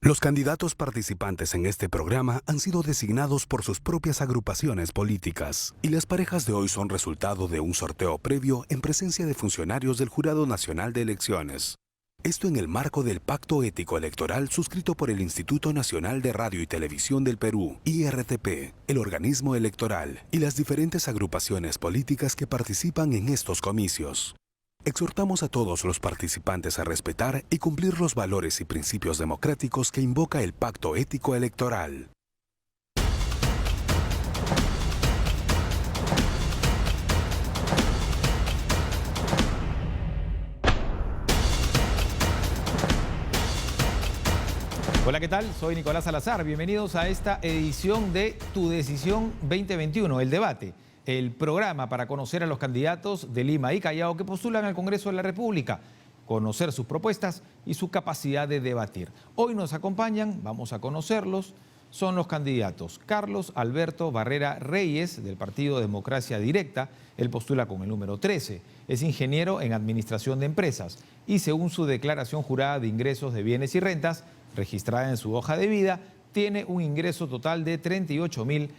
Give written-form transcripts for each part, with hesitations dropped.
Los candidatos participantes en este programa han sido designados por sus propias agrupaciones políticas y las parejas de hoy son resultado de un sorteo previo en presencia de funcionarios del Jurado Nacional de Elecciones. Esto en el marco del Pacto Ético Electoral suscrito por el Instituto Nacional de Radio y Televisión del Perú, IRTP, el organismo electoral y las diferentes agrupaciones políticas que participan en estos comicios. Exhortamos a todos los participantes a respetar y cumplir los valores y principios democráticos que invoca el Pacto Ético Electoral. Hola, ¿qué tal? Soy Nicolás Salazar. Bienvenidos a esta edición de Tu Decisión 2021, el debate, el programa para conocer a los candidatos de Lima y Callao que postulan al Congreso de la República, conocer sus propuestas y su capacidad de debatir. Hoy nos acompañan, vamos a conocerlos, son los candidatos Carlos Alberto Barrera Reyes, del Partido Democracia Directa. Él postula con el número 13. Es ingeniero en Administración de Empresas y según su declaración jurada de ingresos de bienes y rentas, registrada en su hoja de vida, tiene un ingreso total de 38.000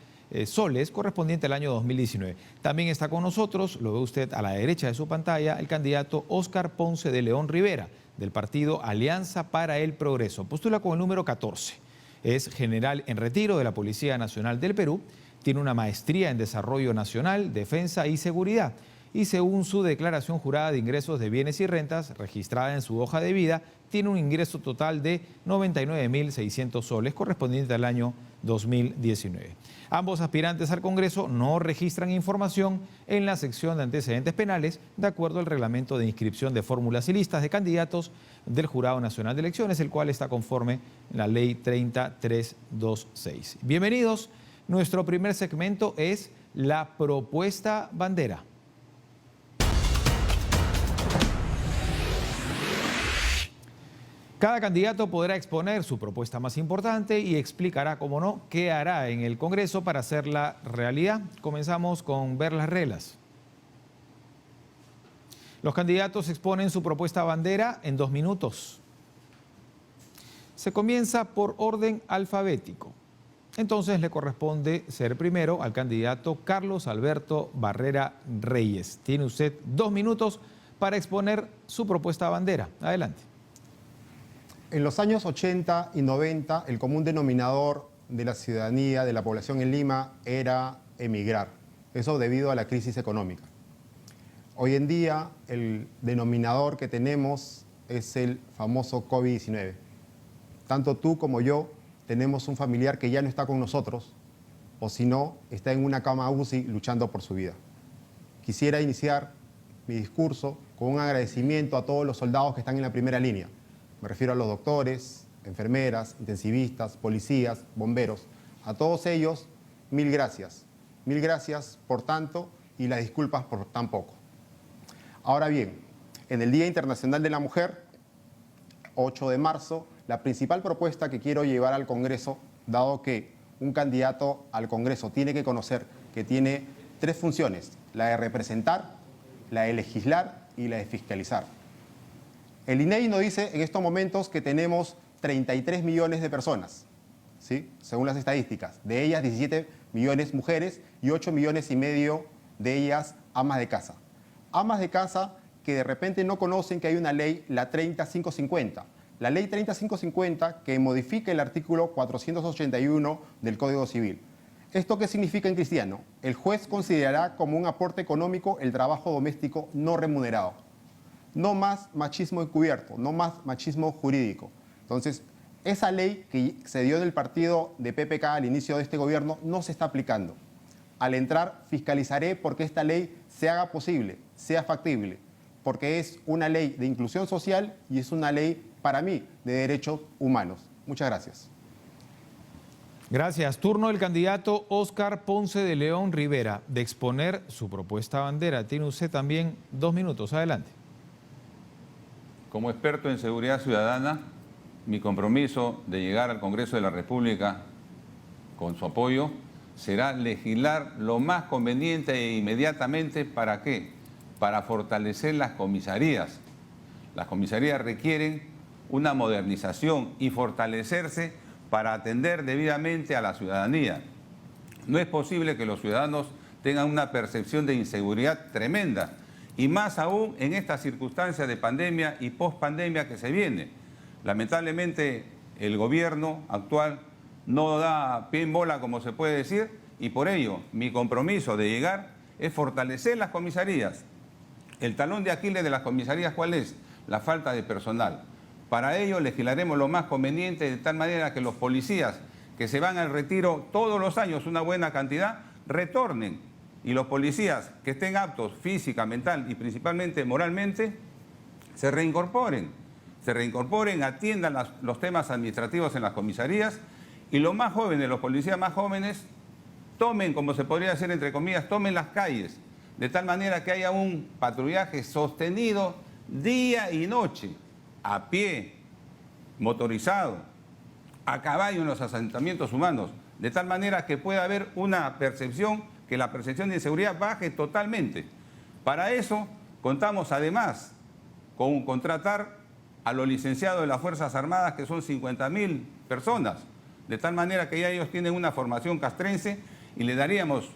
soles correspondiente al año 2019. También está con nosotros, lo ve usted a la derecha de su pantalla, el candidato Óscar Ponce de León Rivera, del partido Alianza para el Progreso. Postula con el número 14. Es general en retiro de la Policía Nacional del Perú, tiene una maestría en Desarrollo Nacional, Defensa y Seguridad. Y según su declaración jurada de ingresos de bienes y rentas, registrada en su hoja de vida, tiene un ingreso total de 99.600 soles, correspondiente al año 2019. Ambos aspirantes al Congreso no registran información en la sección de antecedentes penales, de acuerdo al reglamento de inscripción de fórmulas y listas de candidatos del Jurado Nacional de Elecciones, el cual está conforme en la Ley 30326. Bienvenidos. Nuestro primer segmento es la propuesta bandera. Cada candidato podrá exponer su propuesta más importante y explicará, como no, qué hará en el Congreso para hacerla realidad. Comenzamos con ver las reglas. Los candidatos exponen su propuesta bandera en 2 minutos. Se comienza por orden alfabético. Entonces le corresponde ser primero al candidato Carlos Alberto Barrera Reyes. Tiene usted 2 minutos para exponer su propuesta bandera. Adelante. En los años 80 y 90, el común denominador de la ciudadanía, de la población en Lima, era emigrar. Eso debido a la crisis económica. Hoy en día, el denominador que tenemos es el famoso COVID-19. Tanto tú como yo tenemos un familiar que ya no está con nosotros, o si no, está en una cama UCI luchando por su vida. Quisiera iniciar mi discurso con un agradecimiento a todos los soldados que están en la primera línea. Me refiero a los doctores, enfermeras, intensivistas, policías, bomberos. A todos ellos, mil gracias. Mil gracias por tanto y las disculpas por tan poco. Ahora bien, en el Día Internacional de la Mujer, 8 de marzo, la principal propuesta que quiero llevar al Congreso, dado que un candidato al Congreso tiene que conocer que tiene 3 funciones, la de representar, la de legislar y la de fiscalizar. El INEGI nos dice en estos momentos que tenemos 33 millones de personas, ¿sí? Según las estadísticas. De ellas 17 millones mujeres y 8 millones y medio de ellas amas de casa. Amas de casa que de repente no conocen que hay una ley, la 30550. La ley 30550 que modifica el artículo 481 del Código Civil. ¿Esto qué significa en cristiano? El juez considerará como un aporte económico el trabajo doméstico no remunerado. No más machismo encubierto, no más machismo jurídico. Entonces, esa ley que se dio del partido de PPK al inicio de este gobierno no se está aplicando. Al entrar, fiscalizaré porque esta ley se haga posible, sea factible, porque es una ley de inclusión social y es una ley, para mí, de derechos humanos. Muchas gracias. Gracias. Turno del candidato Óscar Ponce de León Rivera de exponer su propuesta bandera. Tiene usted también 2 minutos. Adelante. Como experto en seguridad ciudadana, mi compromiso de llegar al Congreso de la República con su apoyo será legislar lo más conveniente e inmediatamente. ¿Para qué? Para fortalecer las comisarías. Las comisarías requieren una modernización y fortalecerse para atender debidamente a la ciudadanía. No es posible que los ciudadanos tengan una percepción de inseguridad tremenda, y más aún en estas circunstancias de pandemia y pospandemia que se viene. Lamentablemente, el gobierno actual no da pie en bola, como se puede decir, y por ello mi compromiso de llegar es fortalecer las comisarías. El talón de Aquiles de las comisarías, ¿cuál es? La falta de personal. Para ello legislaremos lo más conveniente, de tal manera que los policías que se van al retiro todos los años, una buena cantidad, retornen. Y los policías que estén aptos física, mental y principalmente moralmente, se reincorporen, atiendan los temas administrativos en las comisarías, y los más jóvenes, los policías más jóvenes, tomen, como se podría decir entre comillas, tomen las calles, de tal manera que haya un patrullaje sostenido día y noche, a pie, motorizado, a caballo en los asentamientos humanos, de tal manera que pueda haber una percepción, que la percepción de inseguridad baje totalmente. Para eso contamos además con contratar a los licenciados de las Fuerzas Armadas, que son 50.000 personas, de tal manera que ya ellos tienen una formación castrense y le daríamos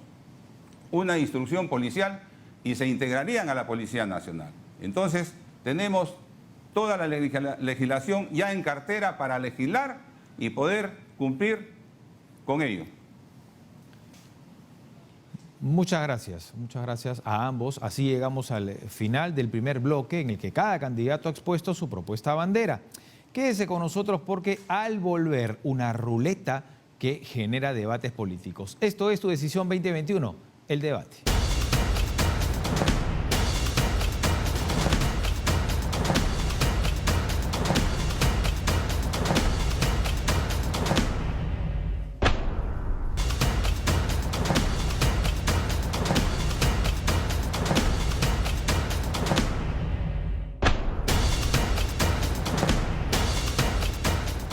una instrucción policial y se integrarían a la Policía Nacional. Entonces, tenemos toda la legislación ya en cartera para legislar y poder cumplir con ello. Muchas gracias a ambos. Así llegamos al final del primer bloque, en el que cada candidato ha expuesto su propuesta bandera. Quédese con nosotros, porque al volver, una ruleta que genera debates políticos. Esto es Tu Decisión 2021, el debate.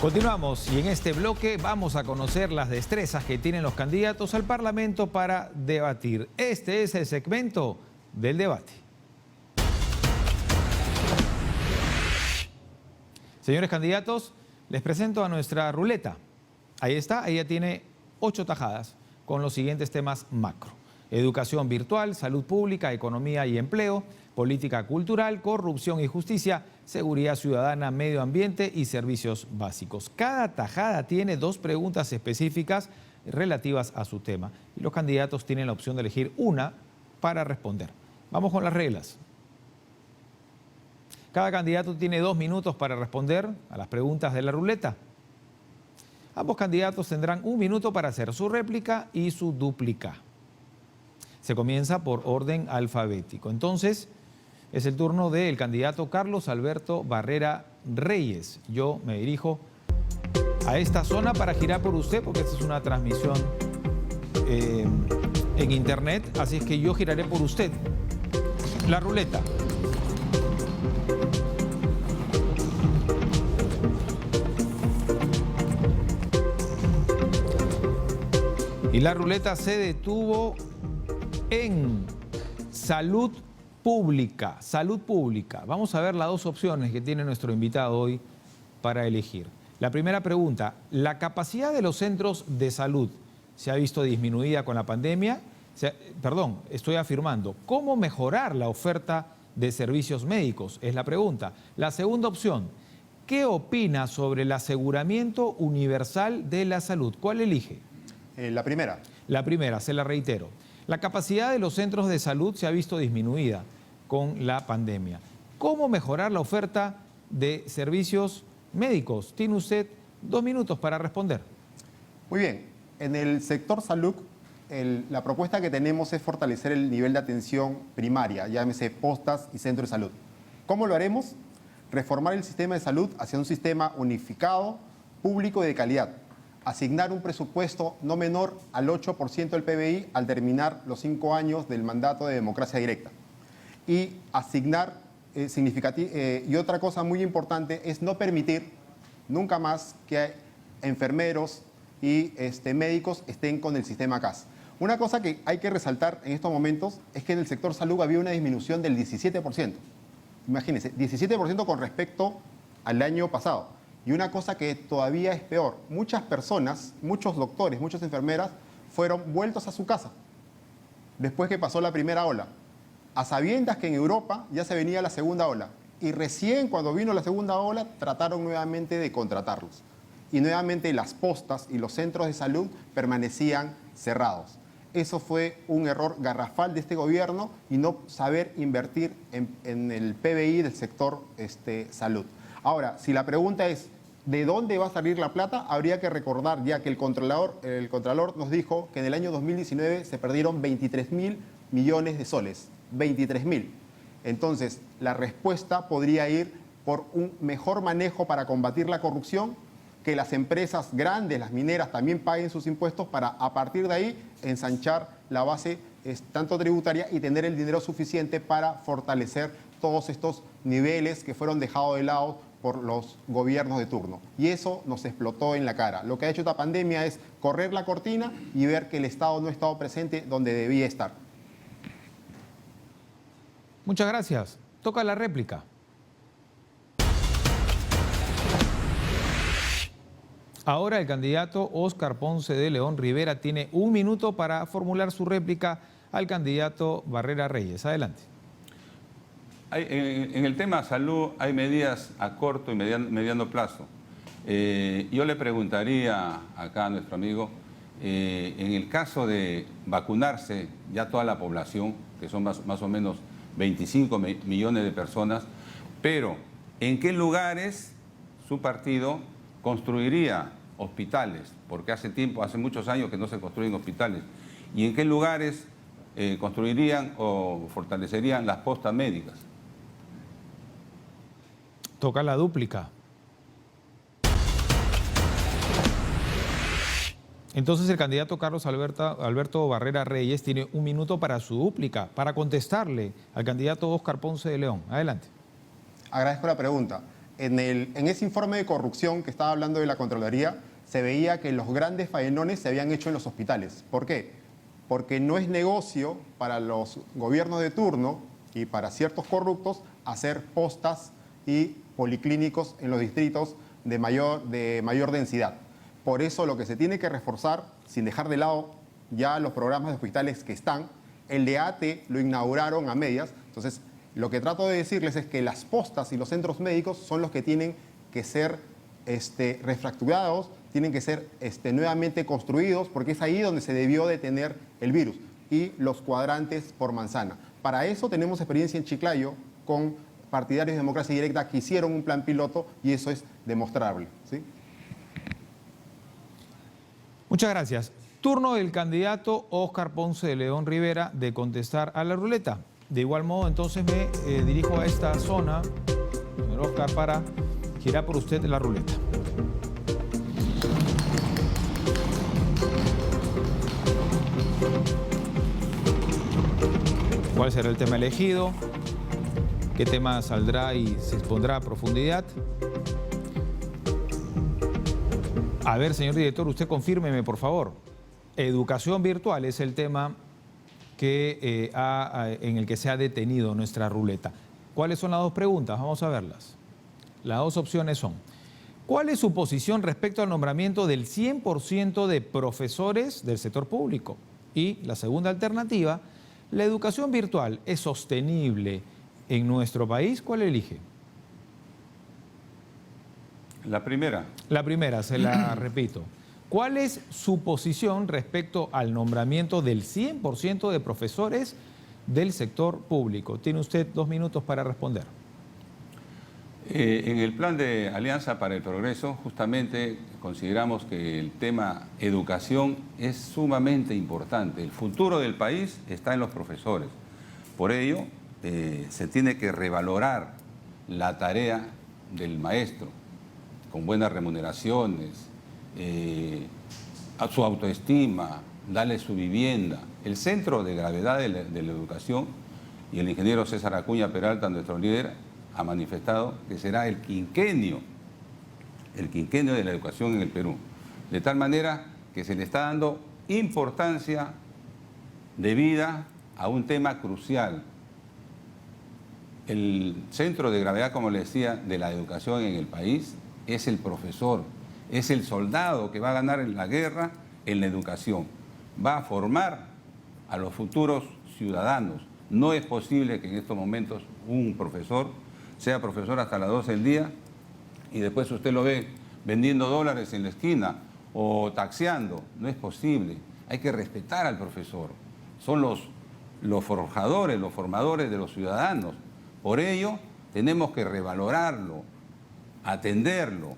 Continuamos, y en este bloque vamos a conocer las destrezas que tienen los candidatos al Parlamento para debatir. Este es el segmento del debate. Señores candidatos, les presento a nuestra ruleta. Ahí está, ella tiene 8 tajadas con los siguientes temas macro: educación virtual, salud pública, economía y empleo, política cultural, corrupción y justicia, seguridad ciudadana, medio ambiente y servicios básicos. Cada tajada tiene 2 preguntas específicas relativas a su tema, y los candidatos tienen la opción de elegir una para responder. Vamos con las reglas. Cada candidato tiene 2 minutos para responder a las preguntas de la ruleta. Ambos candidatos tendrán 1 minuto para hacer su réplica y su dúplica. Se comienza por orden alfabético. Entonces, es el turno del candidato Carlos Alberto Barrera Reyes. Yo me dirijo a esta zona para girar por usted, porque esta es una transmisión en internet, así es que yo giraré por usted. La ruleta. Y la ruleta se detuvo en salud pública. Salud pública. Vamos a ver las 2 opciones que tiene nuestro invitado hoy para elegir. La primera pregunta: ¿la capacidad de los centros de salud se ha visto disminuida con la pandemia? Estoy afirmando. ¿Cómo mejorar la oferta de servicios médicos? Es la pregunta. La segunda opción: ¿qué opina sobre el aseguramiento universal de la salud? ¿Cuál elige? La primera. La primera, se la reitero. La capacidad de los centros de salud se ha visto disminuida con la pandemia. ¿Cómo mejorar la oferta de servicios médicos? Tiene usted 2 minutos para responder. Muy bien. En el sector salud, la propuesta que tenemos es fortalecer el nivel de atención primaria, llámese postas y centros de salud. ¿Cómo lo haremos? Reformar el sistema de salud hacia un sistema unificado, público y de calidad. Asignar un presupuesto no menor al 8% del PBI al terminar los 5 años del mandato de democracia directa. Y asignar y otra cosa muy importante es no permitir nunca más que enfermeros y médicos estén con el sistema CAS. Una cosa que hay que resaltar en estos momentos es que en el sector salud había una disminución del 17%. Imagínense, 17% con respecto al año pasado. Y una cosa que todavía es peor, muchas personas, muchos doctores, muchas enfermeras fueron vueltos a su casa después que pasó la primera ola, a sabiendas que en Europa ya se venía la segunda ola. Y recién cuando vino la segunda ola trataron nuevamente de contratarlos. Y nuevamente las postas y los centros de salud permanecían cerrados. Eso fue un error garrafal de este gobierno y no saber invertir en el PBI del sector salud. Ahora, si la pregunta es ¿de dónde va a salir la plata? Habría que recordar ya que el Contralor nos dijo que en el año 2019 se perdieron 23.000 millones de soles. 23.000. Entonces, la respuesta podría ir por un mejor manejo para combatir la corrupción, que las empresas grandes, las mineras, también paguen sus impuestos para a partir de ahí ensanchar la base tanto tributaria y tener el dinero suficiente para fortalecer todos estos niveles que fueron dejados de lado por los gobiernos de turno. Y eso nos explotó en la cara. Lo que ha hecho esta pandemia es correr la cortina y ver que el Estado no ha estado presente donde debía estar. Muchas gracias. Toca la réplica. Ahora el candidato Óscar Ponce de León Rivera tiene 1 minuto para formular su réplica al candidato Barrera Reyes. Adelante. En el tema salud hay medidas a corto y mediano plazo. Yo le preguntaría acá a nuestro amigo, en el caso de vacunarse ya toda la población, que son más o menos 25 millones de personas, pero ¿en qué lugares su partido construiría hospitales? Porque hace muchos años que no se construyen hospitales. ¿Y en qué lugares construirían o fortalecerían las postas médicas? Toca la dúplica. Entonces el candidato Carlos Alberto Barrera Reyes tiene 1 minuto para su dúplica, para contestarle al candidato Óscar Ponce de León. Adelante. Agradezco la pregunta. En ese informe de corrupción que estaba hablando de la Contraloría, se veía que los grandes faenones se habían hecho en los hospitales. ¿Por qué? Porque no es negocio para los gobiernos de turno y para ciertos corruptos hacer postas y policlínicos en los distritos de mayor densidad. Por eso lo que se tiene que reforzar, sin dejar de lado ya los programas de hospitales que están, el de ATE lo inauguraron a medias. Entonces, lo que trato de decirles es que las postas y los centros médicos son los que tienen que ser refracturados, tienen que ser nuevamente construidos, porque es ahí donde se debió detener el virus, y los cuadrantes por manzana. Para eso tenemos experiencia en Chiclayo con partidarios de democracia directa que hicieron un plan piloto y eso es demostrable, ¿sí? Muchas gracias. Turno del candidato Óscar Ponce de León Rivera de contestar a la ruleta. De igual modo, entonces me dirijo a esta zona, señor Óscar, para girar por usted la ruleta. ¿Cuál será el tema elegido? ¿Qué tema saldrá y se expondrá a profundidad? A ver, señor director, usted confírmeme, por favor. Educación virtual es el tema en el que se ha detenido nuestra ruleta. ¿Cuáles son las dos preguntas? Vamos a verlas. Las dos opciones son: ¿cuál es su posición respecto al nombramiento del 100% de profesores del sector público? Y la segunda alternativa: ¿la educación virtual es sostenible en nuestro país? ¿Cuál elige? La primera. La primera, se la repito. ¿Cuál es su posición respecto al nombramiento del 100% de profesores del sector público? Tiene usted 2 minutos para responder. En el plan de Alianza para el Progreso, justamente consideramos que el tema educación es sumamente importante. El futuro del país está en los profesores. Por ello, se tiene que revalorar la tarea del maestro, con buenas remuneraciones, a su autoestima, darle su vivienda. El centro de gravedad de la educación, y el ingeniero César Acuña Peralta, nuestro líder, ha manifestado que será el quinquenio de la educación en el Perú. De tal manera que se le está dando importancia debida a un tema crucial. El centro de gravedad, como le decía, de la educación en el país es el profesor, es el soldado que va a ganar en la guerra en la educación. Va a formar a los futuros ciudadanos. No es posible que en estos momentos un profesor sea profesor hasta las 12 del día y después usted lo ve vendiendo dólares en la esquina o taxiando. No es posible. Hay que respetar al profesor. Son los forjadores, los formadores de los ciudadanos. Por ello, tenemos que revalorarlo, atenderlo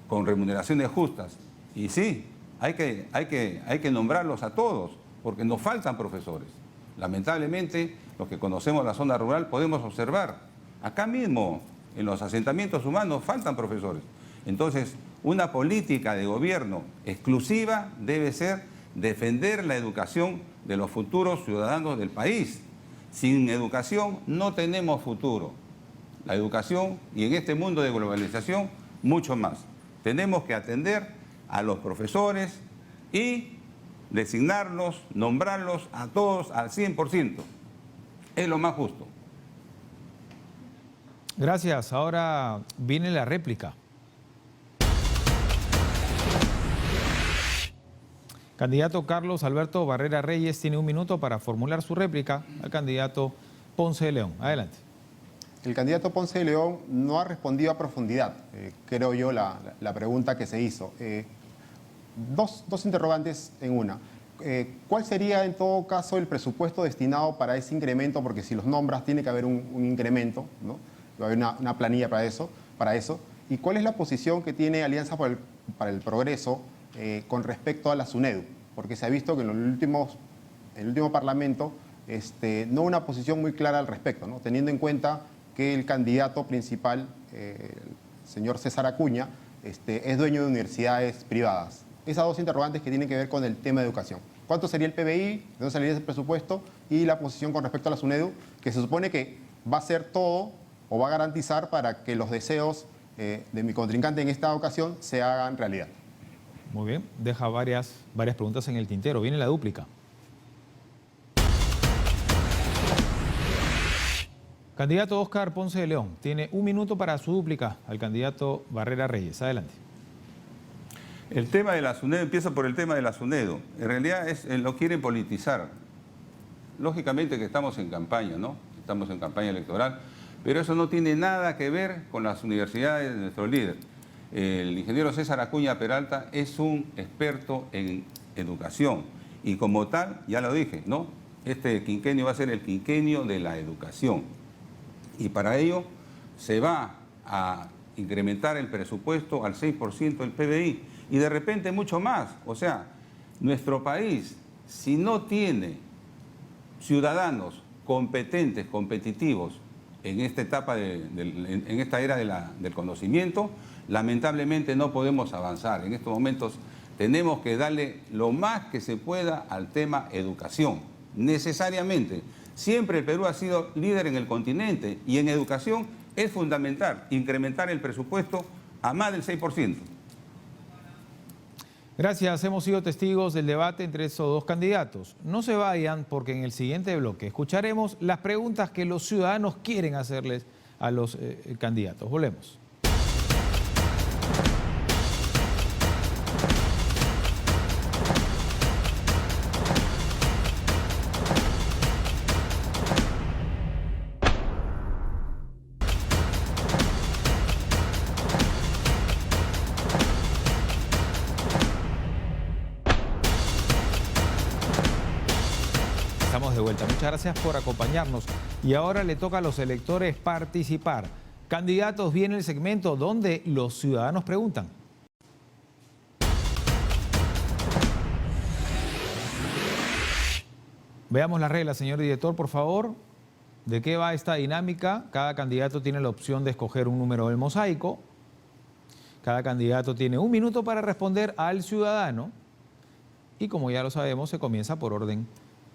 con remuneraciones justas. Y sí, hay que nombrarlos a todos, porque nos faltan profesores. Lamentablemente, los que conocemos la zona rural podemos observar, acá mismo, en los asentamientos humanos, faltan profesores. Entonces, una política de gobierno exclusiva debe ser defender la educación de los futuros ciudadanos del país. Sin educación no tenemos futuro. La educación, y en este mundo de globalización, mucho más. Tenemos que atender a los profesores y designarlos, nombrarlos a todos al 100%. Es lo más justo. Gracias. Ahora viene la réplica. Candidato Carlos Alberto Barrera Reyes tiene 1 minuto para formular su réplica al candidato Ponce de León. Adelante. El candidato Ponce de León no ha respondido a profundidad, creo yo, la pregunta que se hizo. Dos interrogantes en una. ¿Cuál sería en todo caso el presupuesto destinado para ese incremento? Porque si los nombras tiene que haber un incremento, ¿no? Va a haber una planilla para eso. ¿Y cuál es la posición que tiene Alianza para el Progreso con respecto a la SUNEDU? Porque se ha visto que en el último Parlamento no una posición muy clara al respecto, ¿no? Teniendo en cuenta que el candidato principal, el señor César Acuña, es dueño de universidades privadas. Esas dos interrogantes que tienen que ver con el tema de educación. ¿Cuánto sería el PBI? ¿De dónde saldría ese presupuesto? Y la posición con respecto a la SUNEDU, que se supone que va a hacer todo o va a garantizar para que los deseos de mi contrincante en esta ocasión se hagan realidad. Muy bien, deja varias preguntas en el tintero. Viene la dúplica. Candidato Óscar Ponce de León tiene 1 minuto para su dúplica al candidato Barrera Reyes. Adelante. El tema de la SUNEDU, empieza por el tema de la SUNEDU. En realidad lo quieren politizar. Lógicamente que estamos en campaña, ¿no? Estamos en campaña electoral, pero eso no tiene nada que ver con las universidades de nuestro líder. El ingeniero César Acuña Peralta es un experto en educación y como tal, ya lo dije, ¿no? Este quinquenio va a ser el quinquenio de la educación y para ello se va a incrementar el presupuesto al 6% del PBI y de repente mucho más. O sea, nuestro país, si no tiene ciudadanos competentes, competitivos en esta etapa, en esta era del conocimiento, lamentablemente no podemos avanzar. En estos momentos tenemos que darle lo más que se pueda al tema educación, necesariamente. Siempre el Perú ha sido líder en el continente y en educación es fundamental incrementar el presupuesto a más del 6%. Gracias, hemos sido testigos del debate entre esos dos candidatos. No se vayan porque en el siguiente bloque escucharemos las preguntas que los ciudadanos quieren hacerles a los candidatos. Volvemos. Estamos de vuelta. Muchas gracias por acompañarnos. Y ahora le toca a los electores participar. Candidatos, viene el segmento donde los ciudadanos preguntan. Veamos las reglas, señor director, por favor. ¿De qué va esta dinámica? Cada candidato tiene la opción de escoger un número del mosaico. Cada candidato tiene 1 minuto para responder al ciudadano. Y como ya lo sabemos, se comienza por orden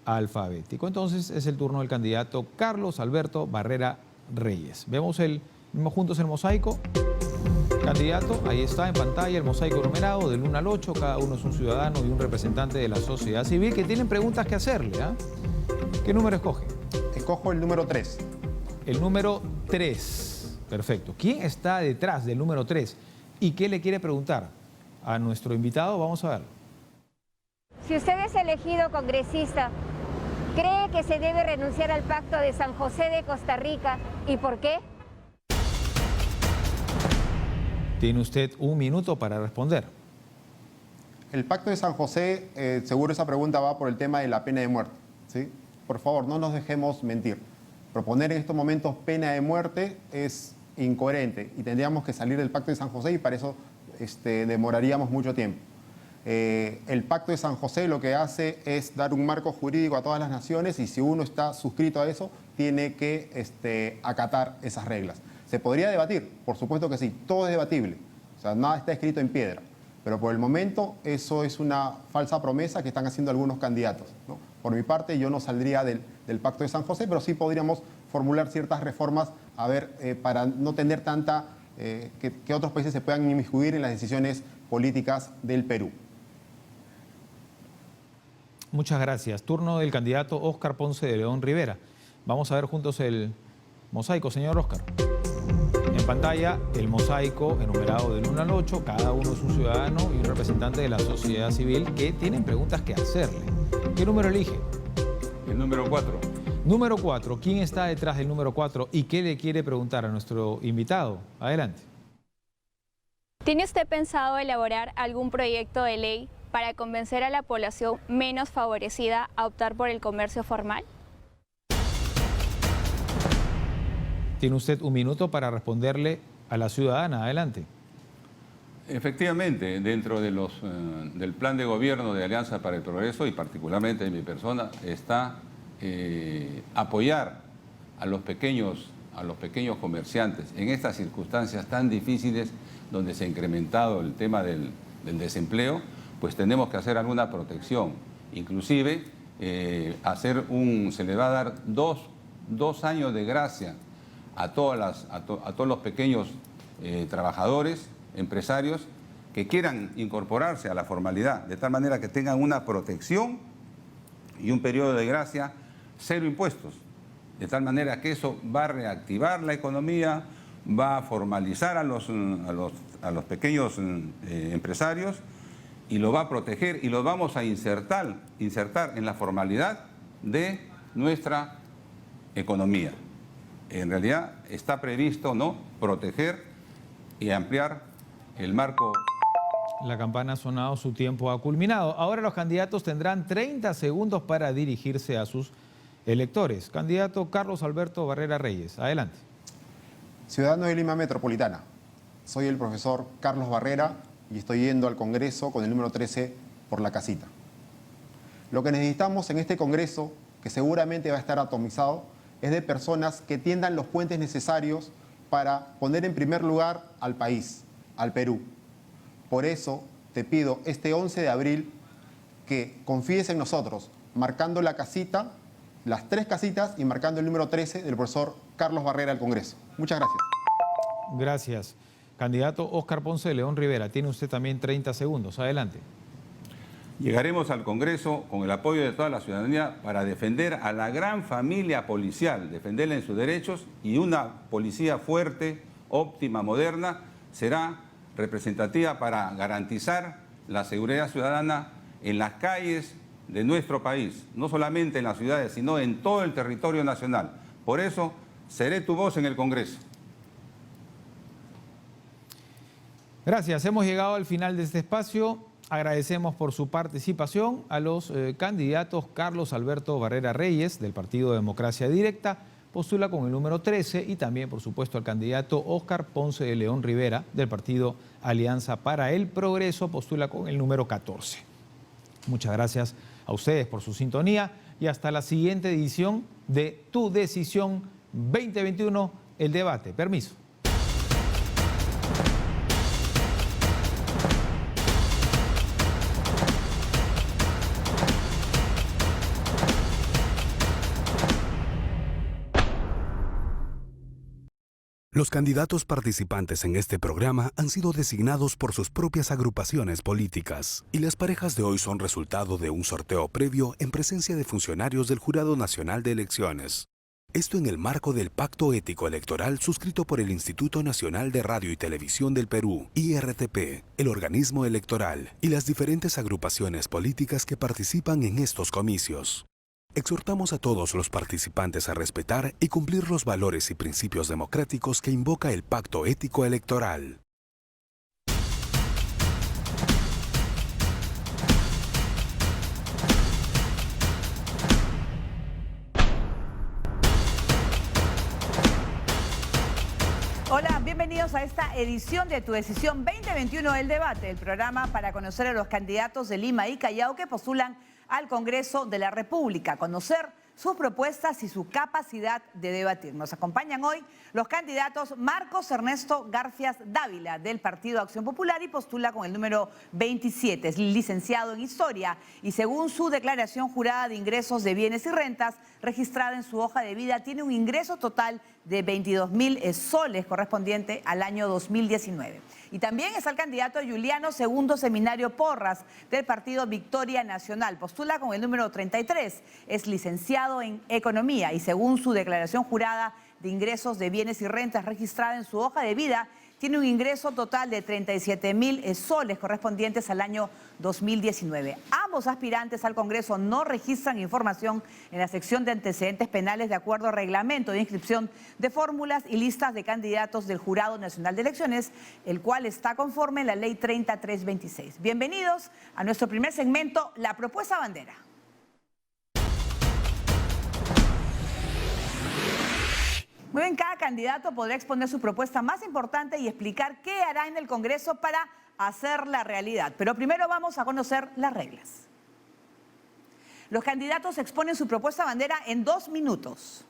alfabético. Entonces es el turno del candidato Carlos Alberto Barrera Reyes. Vemos juntos el mosaico. Candidato, ahí está en pantalla el mosaico numerado del 1 al 8. Cada uno es un ciudadano y un representante de la sociedad civil que tienen preguntas que hacerle. ¿Qué número escoge? Escojo el número 3. el número 3. Perfecto. ¿Quién está detrás del número 3? ¿Y qué le quiere preguntar a nuestro invitado? Vamos a ver. Si usted es elegido congresista, ¿cree que se debe renunciar al Pacto de San José de Costa Rica? ¿Y por qué? Tiene usted un minuto para responder. El Pacto de San José, seguro esa pregunta va por el tema de la pena de muerte, ¿sí? Por favor, no nos dejemos mentir. Proponer en estos momentos pena de muerte es incoherente y tendríamos que salir del Pacto de San José y para eso demoraríamos mucho tiempo. El Pacto de San José lo que hace es dar un marco jurídico a todas las naciones y si uno está suscrito a eso, tiene que acatar esas reglas. ¿Se podría debatir? Por supuesto que sí, todo es debatible, o sea, nada está escrito en piedra, pero por el momento eso es una falsa promesa que están haciendo algunos candidatos, ¿no? Por mi parte, yo no saldría del Pacto de San José, pero sí podríamos formular ciertas reformas, para no tener tanta, que otros países se puedan inmiscuir en las decisiones políticas del Perú. Muchas gracias. Turno del candidato Óscar Ponce de León Rivera. Vamos a ver juntos el mosaico, señor Óscar. En pantalla, el mosaico enumerado del 1 al 8. Cada uno es un ciudadano y un representante de la sociedad civil que tienen preguntas que hacerle. ¿Qué número elige? El número 4. Número 4. ¿Quién está detrás del número 4 y qué le quiere preguntar a nuestro invitado? Adelante. ¿Tiene usted pensado elaborar algún proyecto de ley para convencer a la población menos favorecida a optar por el comercio formal? Tiene usted un minuto para responderle a la ciudadana. Adelante. Efectivamente, dentro de del plan de gobierno de Alianza para el Progreso y particularmente de mi persona está apoyar a los pequeños comerciantes en estas circunstancias tan difíciles donde se ha incrementado el tema del desempleo, pues tenemos que hacer alguna protección. Inclusive se le va a dar dos años de gracia a todos los pequeños trabajadores, empresarios que quieran incorporarse a la formalidad, de tal manera que tengan una protección y un periodo de gracia, 0 impuestos, de tal manera que eso va a reactivar la economía, va a formalizar a los pequeños empresarios y lo va a proteger y los vamos a insertar en la formalidad de nuestra economía. En realidad está previsto, ¿no?, proteger y ampliar el marco. La campana ha sonado, su tiempo ha culminado. Ahora los candidatos tendrán 30 segundos para dirigirse a sus electores. Candidato Carlos Alberto Barrera Reyes, adelante. Ciudadano de Lima Metropolitana, soy el profesor Carlos Barrera y estoy yendo al Congreso con el número 13 por la casita. Lo que necesitamos en este Congreso, que seguramente va a estar atomizado, es de personas que tiendan los puentes necesarios para poner en primer lugar al país, al Perú. Por eso te pido este 11 de abril que confíes en nosotros, marcando la casita, las 3 casitas y marcando el número 13 del profesor Carlos Barrera al Congreso. Muchas gracias. Gracias. Candidato Óscar Ponce de León Rivera, tiene usted también 30 segundos. Adelante. Llegaremos al Congreso con el apoyo de toda la ciudadanía para defender a la gran familia policial, defenderla en sus derechos, y una policía fuerte, óptima, moderna, será representativa para garantizar la seguridad ciudadana en las calles de nuestro país, no solamente en las ciudades, sino en todo el territorio nacional. Por eso, seré tu voz en el Congreso. Gracias. Hemos llegado al final de este espacio. Agradecemos por su participación a los candidatos. Carlos Alberto Barrera Reyes, del Partido Democracia Directa, postula con el número 13, y también, por supuesto, al candidato Óscar Ponce de León Rivera, del Partido Alianza para el Progreso, postula con el número 14. Muchas gracias a ustedes por su sintonía y hasta la siguiente edición de Tu Decisión 2021, el debate. Permiso. Los candidatos participantes en este programa han sido designados por sus propias agrupaciones políticas y las parejas de hoy son resultado de un sorteo previo en presencia de funcionarios del Jurado Nacional de Elecciones. Esto en el marco del Pacto Ético Electoral suscrito por el Instituto Nacional de Radio y Televisión del Perú, IRTP, el organismo electoral y las diferentes agrupaciones políticas que participan en estos comicios. Exhortamos a todos los participantes a respetar y cumplir los valores y principios democráticos que invoca el Pacto Ético Electoral. Hola, bienvenidos a esta edición de Tu Decisión 2021 del Debate, el programa para conocer a los candidatos de Lima y Callao que postulan al Congreso de la República, conocer sus propuestas y su capacidad de debatir. Nos acompañan hoy los candidatos Marcos Ernesto Garfias Dávila del Partido Acción Popular y postula con el número 27. Es licenciado en Historia y según su declaración jurada de ingresos de bienes y rentas registrada en su hoja de vida tiene un ingreso total de 22.000 soles correspondiente al año 2019. Y también es el candidato Juliano Segundo Seminario Porras del Partido Victoria Nacional. Postula con el número 33. Es licenciado en Economía y según su declaración jurada de ingresos de bienes y rentas registrada en su hoja de vida, tiene un ingreso total de 37.000 soles correspondientes al año 2019. Ambos aspirantes al Congreso no registran información en la sección de antecedentes penales de acuerdo al reglamento de inscripción de fórmulas y listas de candidatos del Jurado Nacional de Elecciones, el cual está conforme a la Ley 3326. Bienvenidos a nuestro primer segmento, La Propuesta Bandera. Muy bien, cada candidato podrá exponer su propuesta más importante y explicar qué hará en el Congreso para hacerla realidad. Pero primero vamos a conocer las reglas. Los candidatos exponen su propuesta bandera en 2 minutos.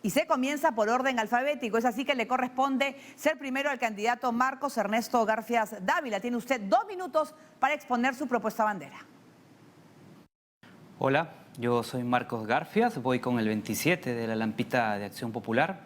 Y se comienza por orden alfabético. Es así que le corresponde ser primero al candidato Marcos Ernesto Garfias Dávila. Tiene usted 2 minutos para exponer su propuesta bandera. Hola, yo soy Marcos Garfias, voy con el 27 de la Lampita de Acción Popular.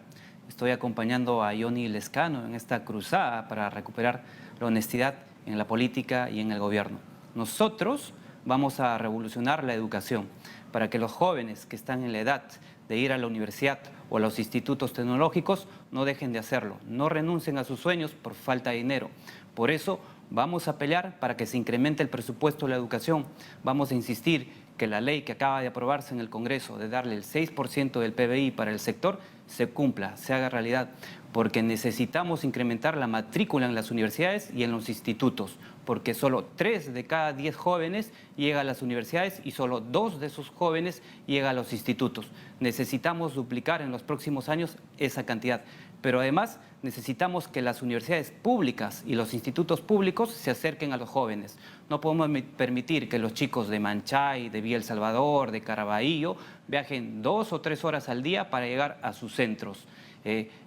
Estoy acompañando a Johnny Lescano en esta cruzada para recuperar la honestidad en la política y en el gobierno. Nosotros vamos a revolucionar la educación para que los jóvenes que están en la edad de ir a la universidad o a los institutos tecnológicos no dejen de hacerlo, no renuncien a sus sueños por falta de dinero. Por eso vamos a pelear para que se incremente el presupuesto de la educación. Vamos a insistir que la ley que acaba de aprobarse en el Congreso de darle el 6% del PBI para el sector se cumpla, se haga realidad, porque necesitamos incrementar la matrícula en las universidades y en los institutos, porque solo 3 de cada 10 jóvenes llega a las universidades y solo 2 de esos jóvenes llega a los institutos. Necesitamos duplicar en los próximos años esa cantidad, pero además necesitamos que las universidades públicas y los institutos públicos se acerquen a los jóvenes. No podemos permitir que los chicos de Manchay, de Villa El Salvador, de Caraballo, viajen 2 o 3 horas al día para llegar a sus centros.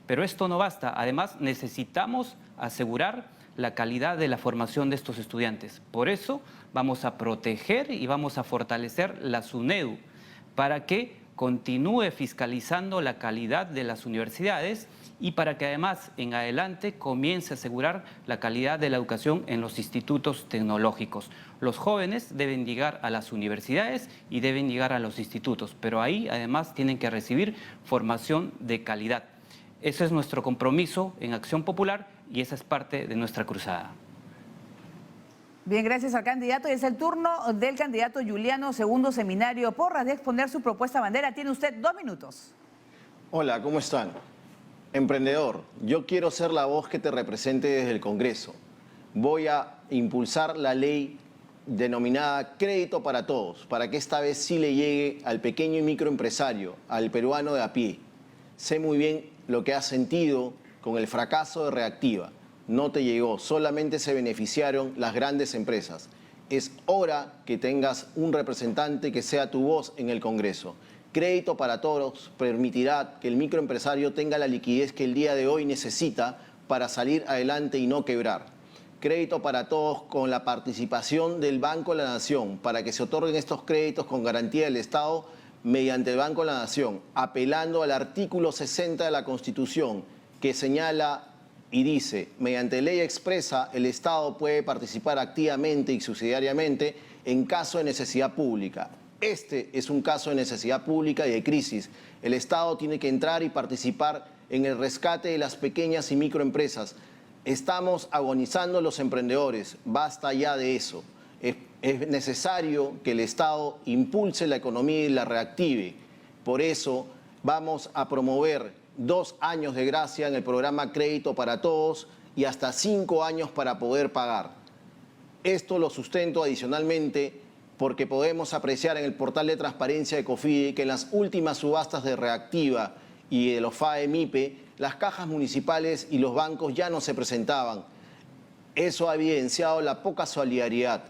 Pero esto no basta. Además, necesitamos asegurar la calidad de la formación de estos estudiantes. Por eso vamos a proteger y vamos a fortalecer la SUNEDU para que continúe fiscalizando la calidad de las universidades y para que además en adelante comience a asegurar la calidad de la educación en los institutos tecnológicos. Los jóvenes deben llegar a las universidades y deben llegar a los institutos, pero ahí además tienen que recibir formación de calidad. Ese es nuestro compromiso en Acción Popular y esa es parte de nuestra cruzada. Bien, gracias al candidato. Y es el turno del candidato Juliano Segundo Seminario Porras de exponer su propuesta bandera. Tiene usted 2 minutos. Hola, ¿cómo están? Emprendedor, yo quiero ser la voz que te represente desde el Congreso. Voy a impulsar la ley denominada Crédito para Todos, para que esta vez sí le llegue al pequeño y microempresario, al peruano de a pie. Sé muy bien lo que has sentido con el fracaso de Reactiva. No te llegó, solamente se beneficiaron las grandes empresas. Es hora que tengas un representante que sea tu voz en el Congreso. Crédito para Todos permitirá que el microempresario tenga la liquidez que el día de hoy necesita para salir adelante y no quebrar. Crédito para Todos con la participación del Banco de la Nación para que se otorguen estos créditos con garantía del Estado mediante el Banco de la Nación, apelando al artículo 60 de la Constitución que señala y dice, mediante ley expresa, el Estado puede participar activamente y subsidiariamente en caso de necesidad pública. Este es un caso de necesidad pública y de crisis. El Estado tiene que entrar y participar en el rescate de las pequeñas y microempresas. Estamos agonizando los emprendedores, basta ya de eso. Es necesario que el Estado impulse la economía y la reactive. Por eso vamos a promover 2 años de gracia en el programa Crédito para Todos y hasta 5 años para poder pagar. Esto lo sustento adicionalmente porque podemos apreciar en el portal de transparencia de COFIDE que en las últimas subastas de Reactiva y de los FAE-MIPE, las cajas municipales y los bancos ya no se presentaban. Eso ha evidenciado la poca solidaridad.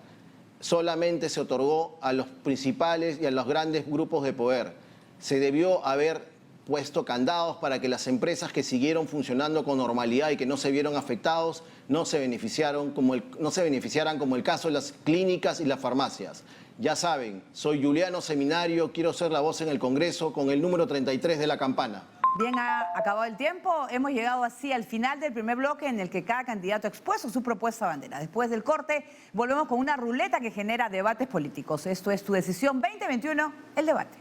Solamente se otorgó a los principales y a los grandes grupos de poder. Se debió haber puesto candados para que las empresas que siguieron funcionando con normalidad y que no se vieron afectados no se beneficiaran como el caso de las clínicas y las farmacias. Ya saben, soy Juliano Seminario, quiero ser la voz en el Congreso con el número 33 de la campana. Bien, ha acabado el tiempo. Hemos llegado así al final del primer bloque en el que cada candidato ha expuesto su propuesta bandera. Después del corte, volvemos con una ruleta que genera debates políticos. Esto es Tu Decisión 2021, el debate.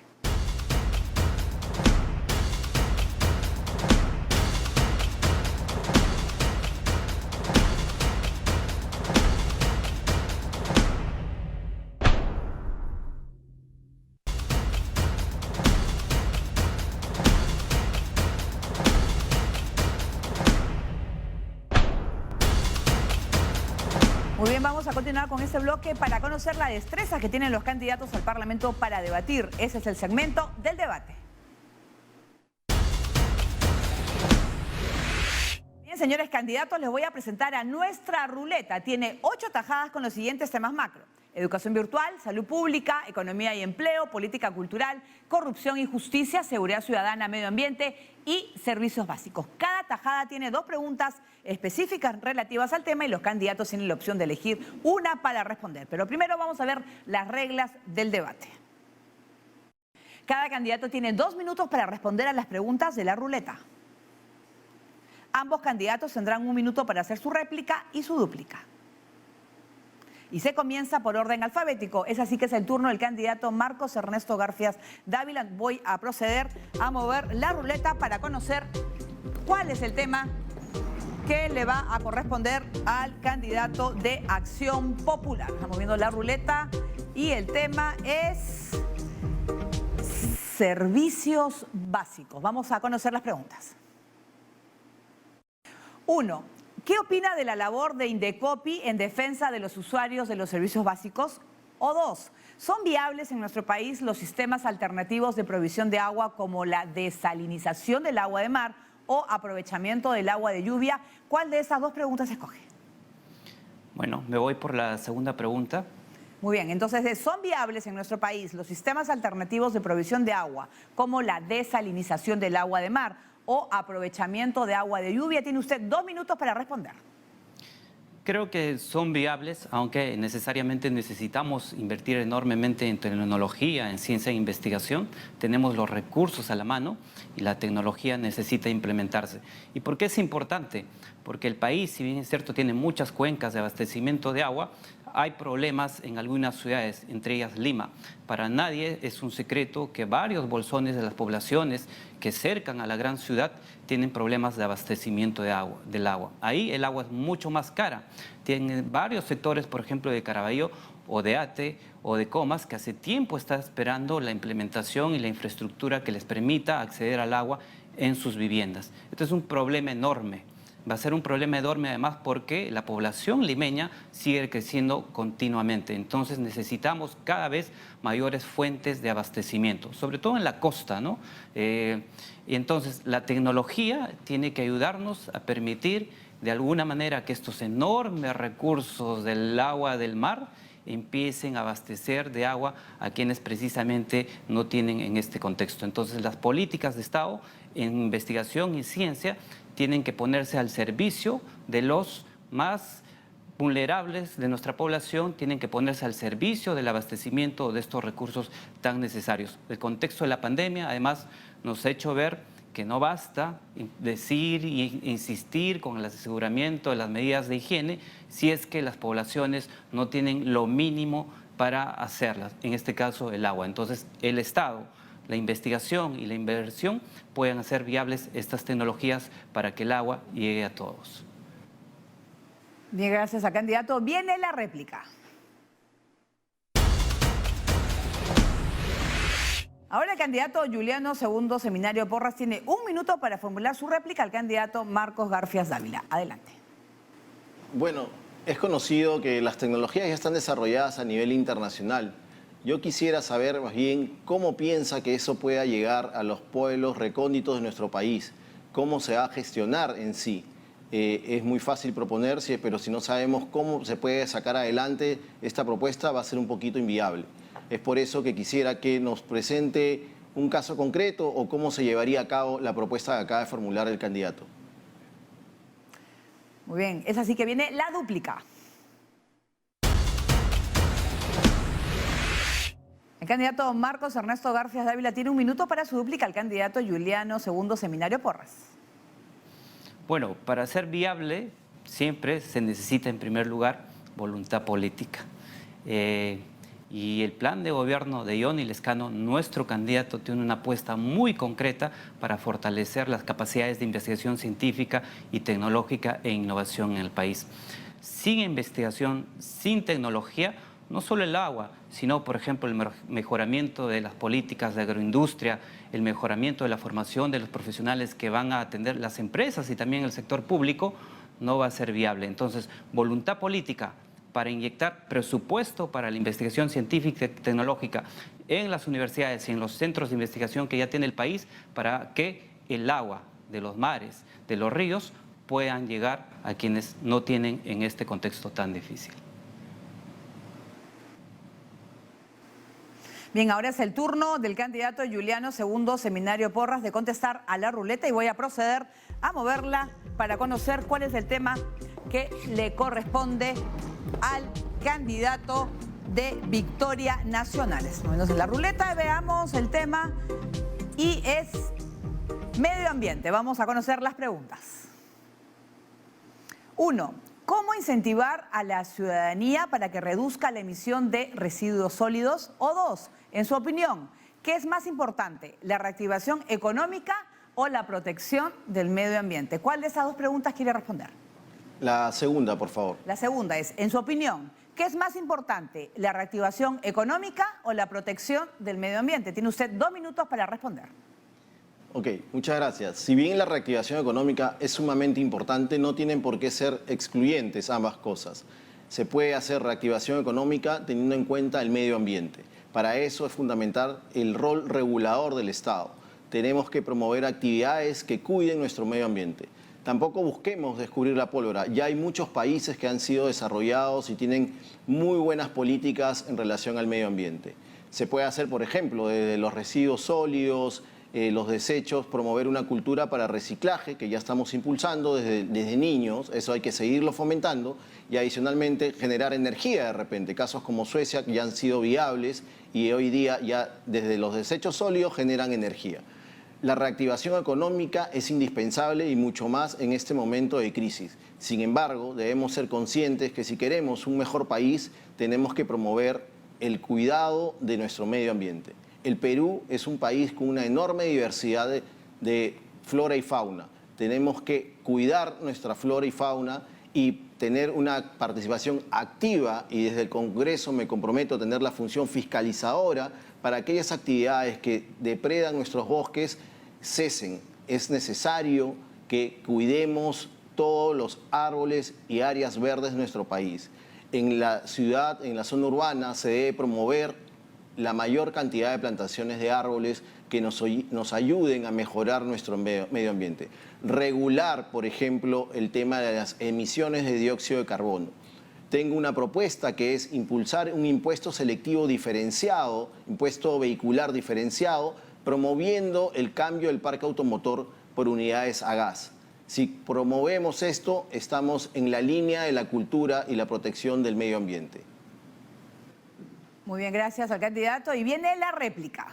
Muy bien, vamos a continuar con este bloque para conocer la destreza que tienen los candidatos al Parlamento para debatir. Ese es el segmento del debate. Bien, señores candidatos, les voy a presentar a nuestra ruleta. Tiene 8 tajadas con los siguientes temas macro: educación virtual, salud pública, economía y empleo, política cultural, corrupción y justicia, seguridad ciudadana, medio ambiente y servicios básicos. Cada tajada tiene 2 preguntas específicas relativas al tema y los candidatos tienen la opción de elegir una para responder. Pero primero vamos a ver las reglas del debate. Cada candidato tiene 2 minutos para responder a las preguntas de la ruleta. Ambos candidatos tendrán 1 minuto para hacer su réplica y su dúplica. Y se comienza por orden alfabético. Es así que es el turno del candidato Marcos Ernesto Garfias Dávila. Voy a proceder a mover la ruleta para conocer cuál es el tema que le va a corresponder al candidato de Acción Popular. Estamos viendo la ruleta y el tema es servicios básicos. Vamos a conocer las preguntas. 1. ¿Qué opina de la labor de Indecopi en defensa de los usuarios de los servicios básicos? O 2. ¿Son viables en nuestro país los sistemas alternativos de provisión de agua como la desalinización del agua de mar o aprovechamiento del agua de lluvia? ¿Cuál de esas 2 preguntas se escoge? Bueno, me voy por la segunda pregunta. Muy bien, entonces, ¿son viables en nuestro país los sistemas alternativos de provisión de agua como la desalinización del agua de mar o aprovechamiento de agua de lluvia? Tiene usted 2 minutos para responder. Creo que son viables, aunque necesariamente necesitamos invertir enormemente en tecnología, en ciencia e investigación. Tenemos los recursos a la mano y la tecnología necesita implementarse. ¿Y por qué es importante? Porque el país, si bien es cierto, tiene muchas cuencas de abastecimiento de agua, hay problemas en algunas ciudades, entre ellas Lima. Para nadie es un secreto que varios bolsones de las poblaciones que cercan a la gran ciudad tienen problemas de abastecimiento del agua. Ahí el agua es mucho más cara. Tienen varios sectores, por ejemplo, de Caraballo o de Ate o de Comas, que hace tiempo está esperando la implementación y la infraestructura que les permita acceder al agua en sus viviendas. Esto es un problema enorme. Va a ser un problema enorme además porque la población limeña sigue creciendo continuamente. Entonces necesitamos cada vez mayores fuentes de abastecimiento, sobre todo en la costa, ¿no? Y entonces la tecnología tiene que ayudarnos a permitir de alguna manera que estos enormes recursos del agua del mar empiecen a abastecer de agua a quienes precisamente no tienen en este contexto. Entonces las políticas de Estado en investigación y ciencia tienen que ponerse al servicio de los más vulnerables de nuestra población, tienen que ponerse al servicio del abastecimiento de estos recursos tan necesarios. El contexto de la pandemia, además, nos ha hecho ver que no basta decir e insistir con el aseguramiento de las medidas de higiene si es que las poblaciones no tienen lo mínimo para hacerlas, en este caso el agua. Entonces, el Estado, la investigación y la inversión pueden hacer viables estas tecnologías para que el agua llegue a todos. Bien, gracias al candidato. Viene la réplica. Ahora el candidato Juliano Segundo Seminario Porras tiene 1 minuto para formular su réplica al candidato Marcos Garfias Dávila. Adelante. Bueno, es conocido que las tecnologías ya están desarrolladas a nivel internacional. Yo quisiera saber más bien cómo piensa que eso pueda llegar a los pueblos recónditos de nuestro país, cómo se va a gestionar en sí. Es muy fácil proponerse, pero si no sabemos cómo se puede sacar adelante esta propuesta va a ser un poquito inviable. Es por eso que quisiera que nos presente un caso concreto o cómo se llevaría a cabo la propuesta que acaba de formular el candidato. Muy bien, es así que viene la dúplica. El candidato Marcos Ernesto Garfias Dávila tiene 1 minuto para su dúplica al candidato Juliano Segundo Seminario Porras. Bueno, para ser viable siempre se necesita en primer lugar voluntad política. Y el plan de gobierno de Johnny Lescano, nuestro candidato, tiene una apuesta muy concreta para fortalecer las capacidades de investigación científica y tecnológica e innovación en el país. Sin investigación, sin tecnología, no solo el agua, sino, por ejemplo, el mejoramiento de las políticas de agroindustria, el mejoramiento de la formación de los profesionales que van a atender las empresas y también el sector público, no va a ser viable. Entonces, voluntad política para inyectar presupuesto para la investigación científica y tecnológica en las universidades y en los centros de investigación que ya tiene el país para que el agua de los mares, de los ríos, puedan llegar a quienes no tienen en este contexto tan difícil. Bien, ahora es el turno del candidato Juliano Segundo Seminario Porras de contestar a la ruleta y voy a proceder a moverla para conocer cuál es el tema que le corresponde al candidato de Victoria Nacional. Movemos en la ruleta, veamos el tema y es medio ambiente. Vamos a conocer las preguntas. 1. ¿Cómo incentivar a la ciudadanía para que reduzca la emisión de residuos sólidos? O 2. En su opinión, ¿qué es más importante, la reactivación económica o la protección del medio ambiente? ¿Cuál de esas 2 preguntas quiere responder? La segunda, por favor. La segunda es, en su opinión, ¿qué es más importante, la reactivación económica o la protección del medio ambiente? Tiene usted 2 minutos para responder. Ok, muchas gracias. Si bien la reactivación económica es sumamente importante, no tienen por qué ser excluyentes ambas cosas. Se puede hacer reactivación económica teniendo en cuenta el medio ambiente. Para eso es fundamental el rol regulador del Estado. Tenemos que promover actividades que cuiden nuestro medio ambiente. Tampoco busquemos descubrir la pólvora. Ya hay muchos países que han sido desarrollados y tienen muy buenas políticas en relación al medio ambiente. Se puede hacer, por ejemplo, desde los residuos sólidos, los desechos, promover una cultura para reciclaje que ya estamos impulsando desde niños, eso hay que seguirlo fomentando, y adicionalmente generar energía de repente, casos como Suecia que ya han sido viables y hoy día ya desde los desechos sólidos generan energía. La reactivación económica es indispensable y mucho más en este momento de crisis. Sin embargo, debemos ser conscientes que si queremos un mejor país, tenemos que promover el cuidado de nuestro medio ambiente. El Perú es un país con una enorme diversidad de flora y fauna. Tenemos que cuidar nuestra flora y fauna y tener una participación activa, y desde el Congreso me comprometo a tener la función fiscalizadora para aquellas actividades que depredan nuestros bosques cesen. Es necesario que cuidemos todos los árboles y áreas verdes de nuestro país. En la ciudad, en la zona urbana, se debe promover la mayor cantidad de plantaciones de árboles que nos ayuden a mejorar nuestro medio ambiente. Regular, por ejemplo, el tema de las emisiones de dióxido de carbono. Tengo una propuesta que es impulsar un impuesto selectivo diferenciado, impuesto vehicular diferenciado, promoviendo el cambio del parque automotor por unidades a gas. Si promovemos esto, estamos en la línea de la cultura y la protección del medio ambiente. Muy bien, gracias al candidato. Y viene la réplica.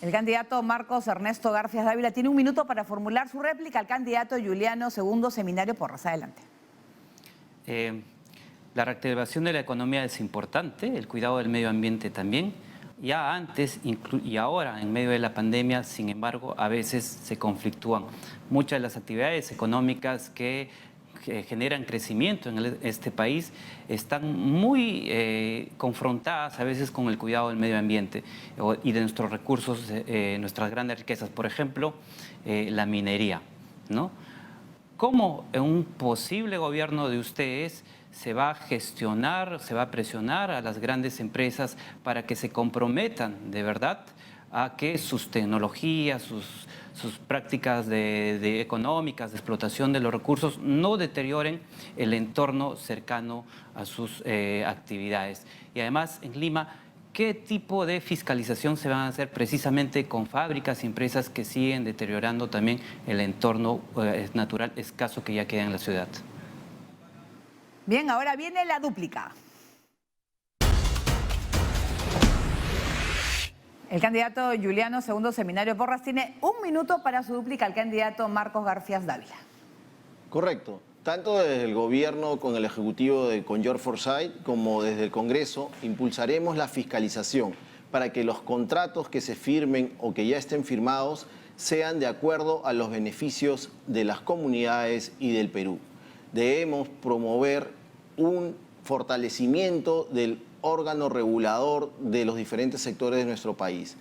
El candidato Marcos Ernesto Garfias Dávila tiene 1 minuto para formular su réplica al candidato Juliano Segundo Seminario Porras. Adelante. La reactivación de la economía es importante, el cuidado del medio ambiente también. Ya antes y ahora, en medio de la pandemia, sin embargo, a veces se conflictúan. Muchas de las actividades económicas que generan crecimiento en este país están muy confrontadas a veces con el cuidado del medio ambiente y de nuestros recursos, nuestras grandes riquezas. Por ejemplo, la minería, ¿no? ¿Cómo en un posible gobierno de ustedes se va a gestionar, se va a presionar a las grandes empresas para que se comprometan de verdad a que sus tecnologías, sus prácticas económicas, de explotación de los recursos, no deterioren el entorno cercano a sus actividades? Y además, en Lima, ¿qué tipo de fiscalización se van a hacer precisamente con fábricas y empresas que siguen deteriorando también el entorno natural escaso que ya queda en la ciudad? Bien, ahora viene la dúplica. El candidato Juliano Segundo Seminario Porras tiene 1 minuto para su dúplica al candidato Marcos Garfias Dávila. Correcto. Tanto desde el gobierno con el ejecutivo con George Forsyth como desde el Congreso impulsaremos la fiscalización para que los contratos que se firmen o que ya estén firmados sean de acuerdo a los beneficios de las comunidades y del Perú. Debemos promover un fortalecimiento del órgano regulador de los diferentes sectores de nuestro país.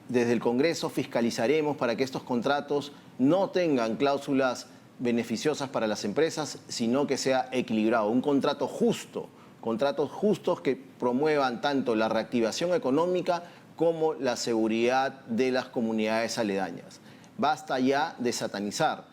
Desde el Congreso fiscalizaremos para que estos contratos no tengan cláusulas beneficiosas para las empresas, sino que sea equilibrado, un contrato justo, contratos justos que promuevan tanto la reactivación económica como la seguridad de las comunidades aledañas. Basta ya de satanizar.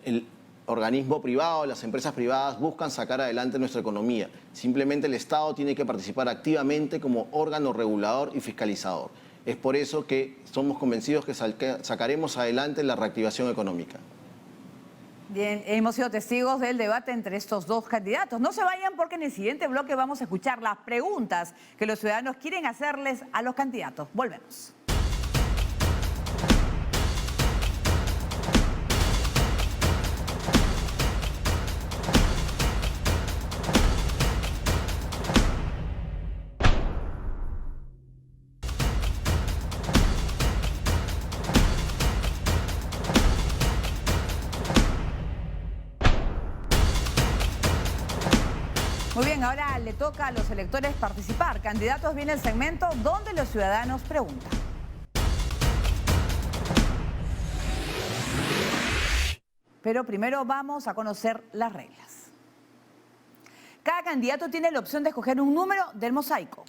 El organismo privado, las empresas privadas buscan sacar adelante nuestra economía. Simplemente el Estado tiene que participar activamente como órgano regulador y fiscalizador. Es por eso que somos convencidos que sacaremos adelante la reactivación económica. Bien, hemos sido testigos del debate entre estos dos candidatos. No se vayan porque en el siguiente bloque vamos a escuchar las preguntas que los ciudadanos quieren hacerles a los candidatos. Volvemos. Muy bien, ahora le toca a los electores participar. Candidatos, viene el segmento donde los ciudadanos preguntan. Pero primero vamos a conocer las reglas. Cada candidato tiene la opción de escoger un número del mosaico.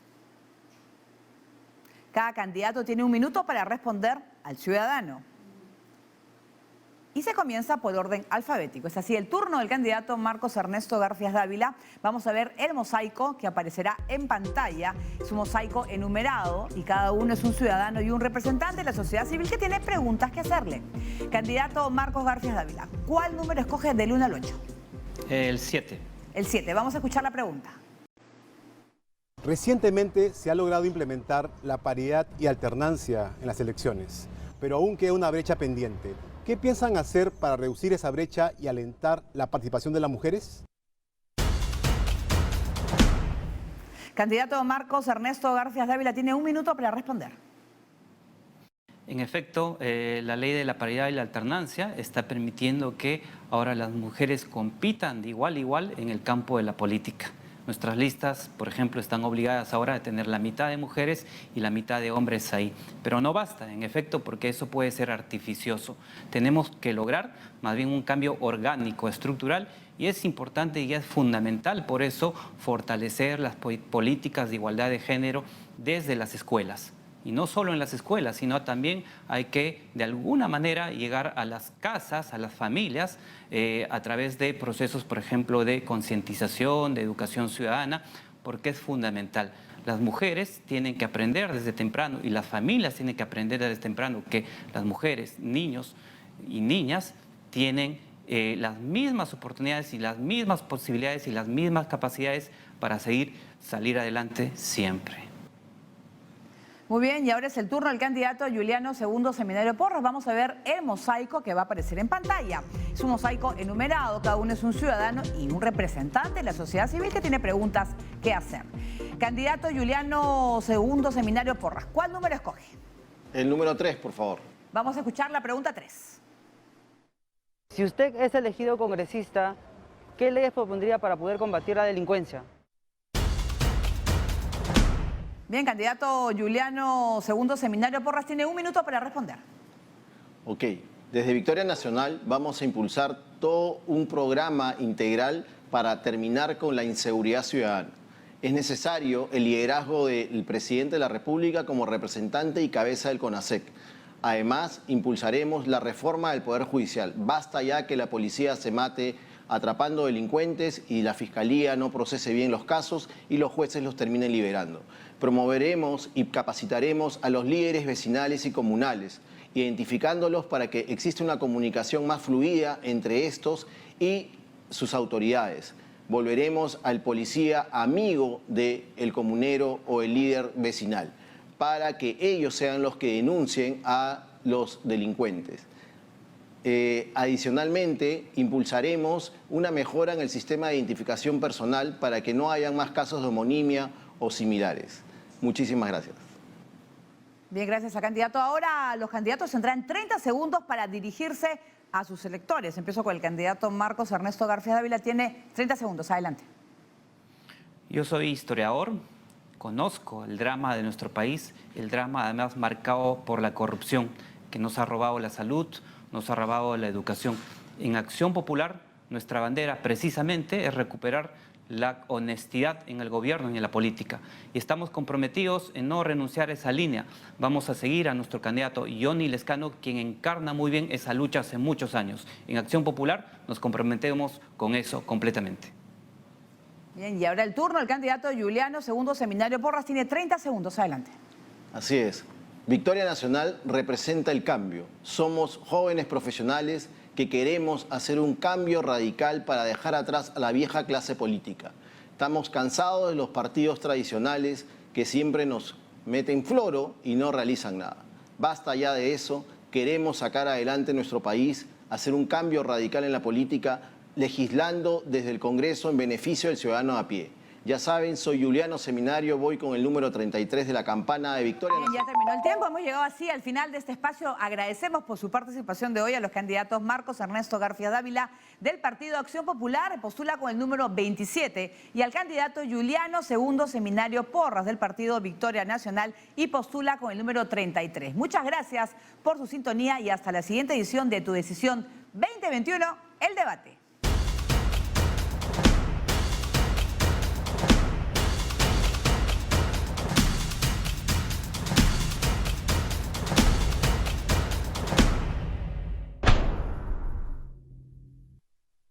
Cada candidato tiene 1 minuto para responder al ciudadano. Y se comienza por orden alfabético. Es así, el turno del candidato Marcos Ernesto Garfias Dávila. Vamos a ver el mosaico que aparecerá en pantalla. Es un mosaico enumerado y cada uno es un ciudadano y un representante de la sociedad civil que tiene preguntas que hacerle. Candidato Marcos Garfias Dávila, ¿cuál número escoge del 1 al 8? El 7. El 7. Vamos a escuchar la pregunta. Recientemente se ha logrado implementar la paridad y alternancia en las elecciones, pero aún queda una brecha pendiente. ¿Qué piensan hacer para reducir esa brecha y alentar la participación de las mujeres? Candidato Marcos Ernesto Garfias Dávila tiene 1 minuto para responder. En efecto, la ley de la paridad y la alternancia está permitiendo que ahora las mujeres compitan de igual a igual en el campo de la política. Nuestras listas, por ejemplo, están obligadas ahora a tener la mitad de mujeres y la mitad de hombres ahí. Pero no basta, en efecto, porque eso puede ser artificioso. Tenemos que lograr más bien un cambio orgánico, estructural, y es importante y es fundamental, por eso, fortalecer las políticas de igualdad de género desde las escuelas. Y no solo en las escuelas, sino también hay que, de alguna manera, llegar a las casas, a las familias, a través de procesos, por ejemplo, de concientización, de educación ciudadana, porque es fundamental. Las mujeres tienen que aprender desde temprano y las familias tienen que aprender desde temprano que las mujeres, niños y niñas tienen las mismas oportunidades y las mismas posibilidades y las mismas capacidades para salir adelante siempre. Muy bien, y ahora es el turno del candidato Juliano Segundo Seminario Porras. Vamos a ver el mosaico que va a aparecer en pantalla. Es un mosaico enumerado, cada uno es un ciudadano y un representante de la sociedad civil que tiene preguntas que hacer. Candidato Juliano Segundo Seminario Porras, ¿cuál número escoge? El número 3, por favor. Vamos a escuchar la pregunta 3. Si usted es elegido congresista, ¿qué leyes propondría para poder combatir la delincuencia? Bien, candidato Juliano Segundo Seminario Porras tiene 1 minuto para responder. Ok, desde Victoria Nacional vamos a impulsar todo un programa integral para terminar con la inseguridad ciudadana. Es necesario el liderazgo del presidente de la República como representante y cabeza del CONASEC. Además, impulsaremos la reforma del Poder Judicial. Basta ya que la policía se mate atrapando delincuentes y la Fiscalía no procese bien los casos y los jueces los terminen liberando. Promoveremos y capacitaremos a los líderes vecinales y comunales, identificándolos para que exista una comunicación más fluida entre estos y sus autoridades. Volveremos al policía amigo del comunero o el líder vecinal, para que ellos sean los que denuncien a los delincuentes. Adicionalmente, impulsaremos una mejora en el sistema de identificación personal para que no hayan más casos de homonimia o similares. Muchísimas gracias. Bien, gracias al candidato. Ahora los candidatos tendrán 30 segundos para dirigirse a sus electores. Empiezo con el candidato Marcos Ernesto García Dávila. Tiene 30 segundos. Adelante. Yo soy historiador, conozco el drama de nuestro país, el drama además marcado por la corrupción que nos ha robado la salud, nos ha robado la educación. En Acción Popular, nuestra bandera precisamente es recuperar la honestidad en el gobierno y en la política. Y estamos comprometidos en no renunciar a esa línea. Vamos a seguir a nuestro candidato Johnny Lescano, quien encarna muy bien esa lucha hace muchos años. En Acción Popular nos comprometemos con eso completamente. Bien, y ahora el turno del candidato Juliano Segundo Seminario Porras. Tiene 30 segundos. Adelante. Así es. Victoria Nacional representa el cambio. Somos jóvenes profesionales que queremos hacer un cambio radical para dejar atrás a la vieja clase política. Estamos cansados de los partidos tradicionales que siempre nos meten floro y no realizan nada. Basta ya de eso. Queremos sacar adelante nuestro país, hacer un cambio radical en la política, legislando desde el Congreso en beneficio del ciudadano a pie. Ya saben, soy Juliano Seminario, voy con el número 33 de la campana de Victoria. Bien, ya terminó el tiempo, hemos llegado así al final de este espacio. Agradecemos por su participación de hoy a los candidatos Marcos Ernesto García Dávila del Partido Acción Popular, postula con el número 27, y al candidato Juliano Segundo Seminario Porras del Partido Victoria Nacional y postula con el número 33. Muchas gracias por su sintonía y hasta la siguiente edición de Tu Decisión 2021, El Debate.